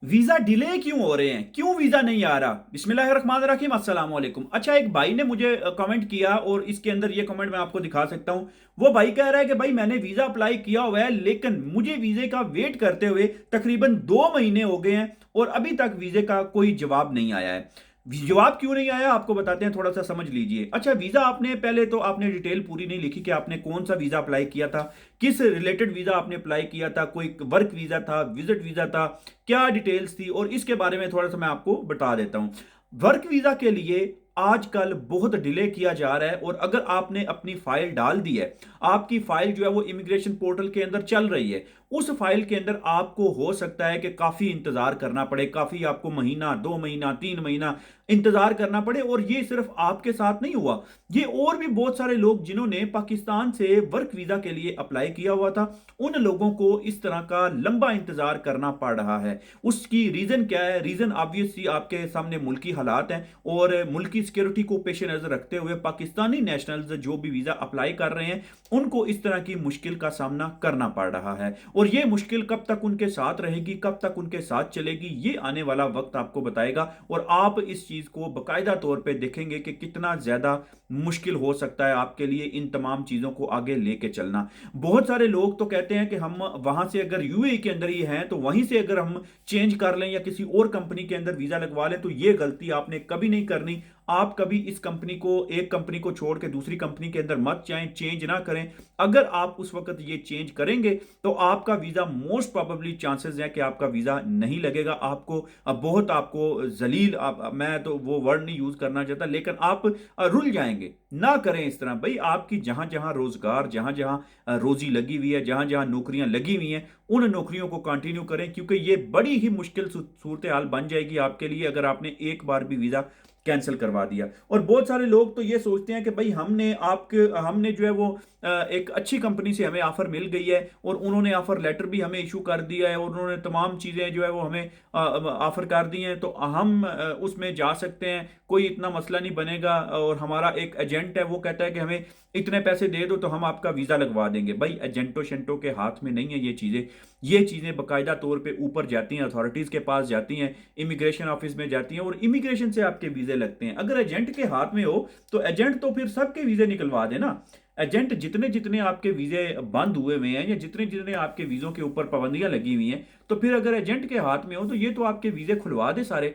Visa delay क्यों हो रहे हैं? क्यों वीजा नहीं आ रहा? बिस्मिल्लाहिर्रहमानिर्रहीम, अस्सलाम वालेकुम। अच्छा, एक भाई ने मुझे कमेंट किया और इसके अंदर ये कमेंट मैं आपको दिखा सकता हूं। वो भाई कह रहा है कि भाई मैंने वीजा अप्लाई किया हुआ है, लेकिन मुझे वीजे का वेट करते हुए तकरीबन 2 महीने हो गए हैं और अभी तक वीजे का कोई जवाब नहीं आया है। जवाब क्यों नहीं आया आपको बताते हैं, थोड़ा सा समझ लीजिए। अच्छा, वीजा आपने पहले तो आपने डिटेल पूरी नहीं लिखी कि आपने कौन सा वीजा अप्लाई किया था, किस रिलेटेड वीजा आपने अप्लाई किया था, कोई वर्क वीजा था, विजिट वीजा था, क्या डिटेल्स थी, और इसके बारे में थोड़ा सा मैं आपको बता देता हूं। वर्क वीजा के लिए आजकल बहुत डिले किया जा रहा है, और अगर आपने अपनी फाइल डाल दी है, आपकी फाइल जो है वो इमिग्रेशन पोर्टल के अंदर चल रही है, उस फाइल के अंदर आपको हो सकता है कि काफी इंतजार करना पड़े, काफी आपको महीना, 2 महीना, 3 महीना इंतजार करना पड़े। और ये सिर्फ आपके साथ नहीं हुआ, ये और भी बहुत सारे लोग जिन्होंने पाकिस्तान से वर्क वीजा के लिए अप्लाई किया हुआ था, उन लोगों को इस तरह का लंबा इंतजार करना पड़ रहा है। उसकी रीजन क्या है? रीजन ऑब्वियसली आपके सामने मुल्की हालात हैं, और मुल्की सिक्योरिटी को पेश नजर रखते हुए पाकिस्तानी नेशनल्स जो भी वीजा अप्लाई कर रहे हैं, उनको इस तरह की मुश्किल का सामना करना पड़ रहा है। और ये मुश्किल कब तक उनके साथ रहेगी, कब तक उनके साथ चलेगी, ये आने वाला वक्त आपको बताएगा। और आप इस चीज को बाकायदा तौर पे देखेंगे कि कितना ज्यादा मुश्किल हो सकता है आपके लिए इन तमाम चीजों को आगे लेके चलना। बहुत सारे लोग तो कहते हैं कि हम वहां से अगर यूएई के अंदर ही हैं तो वहीं से अगर हम चेंज कर लें या किसी और कंपनी के अंदर वीजा लगवा लें, तो ये गलती आपने कभी नहीं करनी। आप कभी इस कंपनी को, एक कंपनी को छोड़ के दूसरी कंपनी के अंदर मत जाएं, चेंज ना करें। अगर आप उस वक्त ये चेंज करेंगे तो आपका वीजा मोस्ट प्रोबेबली चांसेस है कि आपका वीजा नहीं लगेगा। आपको अब बहुत आपको जलील, मैं तो वो वर्ड नहीं यूज करना चाहता, लेकिन आप रुल जाएंगे। ना करें इस तरह भाई। आपकी जहां जहां रोजगार, जहां जहां रोजी लगी हुई है, जहां जहां नौकरियां लगी हुई हैं, उन नौकरियों को कंटिन्यू करें, क्योंकि ये बड़ी ही मुश्किल सूरत हाल बन जाएगी आपके लिए अगर आपने एक बार भी वीजा कैंसिल करवा दिया। और बहुत सारे लोग तो ये सोचते हैं कि भाई हमने जो है वो एक अच्छी कंपनी से हमें ऑफर मिल गई है, और उन्होंने ऑफर लेटर भी हमें इशू कर दिया है, और उन्होंने तमाम चीजें जो है वो हमें ऑफर कर दी हैं, तो हम उसमें जा सकते हैं, कोई इतना मसला नहीं बनेगा। और हमारा एक एजेंट है, वो कहता है कि हमें इतने पैसे दे दो तो हम आपका वीजा लगवा देंगे। भाई एजेंटो शेंटो के हाथ में नहीं है ये चीजें। ये चीजें बाकायदा तौर पे ऊपर जाती हैं, अथॉरिटीज के पास जाती हैं, इमिग्रेशन ऑफिस में जाती हैं, और इमिग्रेशन से आपके वीजे लगते हैं। अगर एजेंट के हाथ में हो तो एजेंट तो फिर सबके वीजे निकलवा देना। एजेंट जितने जितने आपके वीजे बंद हुए हुए हैं, या जितने जितने आपके वीजों के ऊपर पाबंदियां लगी हुई हैं, तो फिर अगर एजेंट के हाथ में हो तो ये तो आपके वीजे खुलवा दे सारे।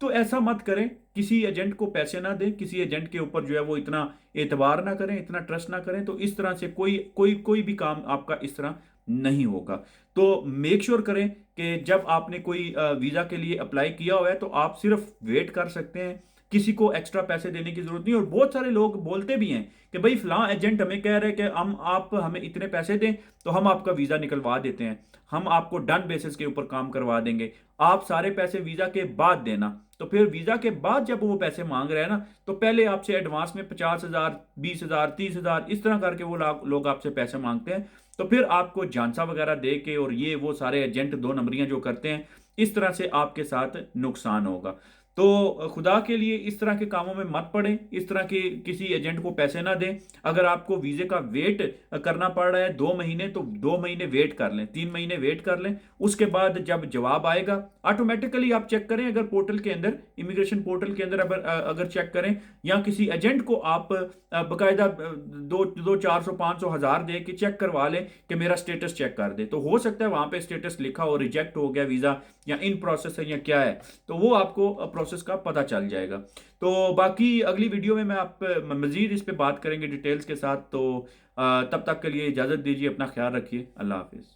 तो ऐसा मत करें, किसी एजेंट को पैसे ना दें, किसी एजेंट के ऊपर जो है वो इतना एतबार ना करें, इतना ट्रस्ट ना करें। तो इस तरह से कोई कोई कोई भी काम आपका इस तरह नहीं होगा। तो मेक श्योर करें कि जब आपने कोई वीजा के लिए अप्लाई किया हुआ है तो आप सिर्फ वेट कर सकते हैं, किसी को एक्स्ट्रा पैसे देने की जरूरत नहीं। और बहुत सारे लोग बोलते भी हैं कि भाई फलां एजेंट हमें कह रहे हैं कि हम आप हमें इतने पैसे दें तो हम आपका वीजा निकलवा देते हैं, हम आपको डन बेसिस के ऊपर काम करवा देंगे, आप सारे पैसे वीजा के बाद देना। तो फिर वीजा के बाद जब वो पैसे मांग रहे हैं ना, तो पहले आपसे एडवांस में 50,000, 20,000, 30,000 इस तरह करके वो लोग आपसे पैसे मांगते हैं। तो फिर आपको झांसा वगैरह दे के, और ये वो सारे एजेंट दो नंबरियां जो करते हैं, इस तरह से आपके साथ नुकसान होगा। तो खुदा के लिए इस तरह के कामों में मत पड़े, इस तरह के किसी एजेंट को पैसे ना दें। अगर आपको वीजे का वेट करना पड़ रहा है 2 महीने, तो 2 महीने वेट कर लें, 3 महीने वेट कर लें। उसके बाद जब जवाब आएगा ऑटोमेटिकली आप चेक करें, अगर पोर्टल के अंदर, इमिग्रेशन पोर्टल के अंदर अगर चेक करें, या किसी एजेंट को आप बाकायदा दो दो 400, 500, 1000 दे के चेक करवा लें कि मेरा स्टेटस चेक कर दे। तो हो सकता है वहां पे स्टेटस लिखा हो रिजेक्ट हो गया वीजा, या इन प्रोसेस है, या क्या है, तो वो आपको प्रोसेस का पता चल जाएगा। तो बाकी अगली वीडियो में मैं आप मजीद इस पे बात करेंगे डिटेल्स के साथ। तो तब तक के लिए इजाजत दीजिए, अपना ख्याल रखिए, अल्लाह हाफिज।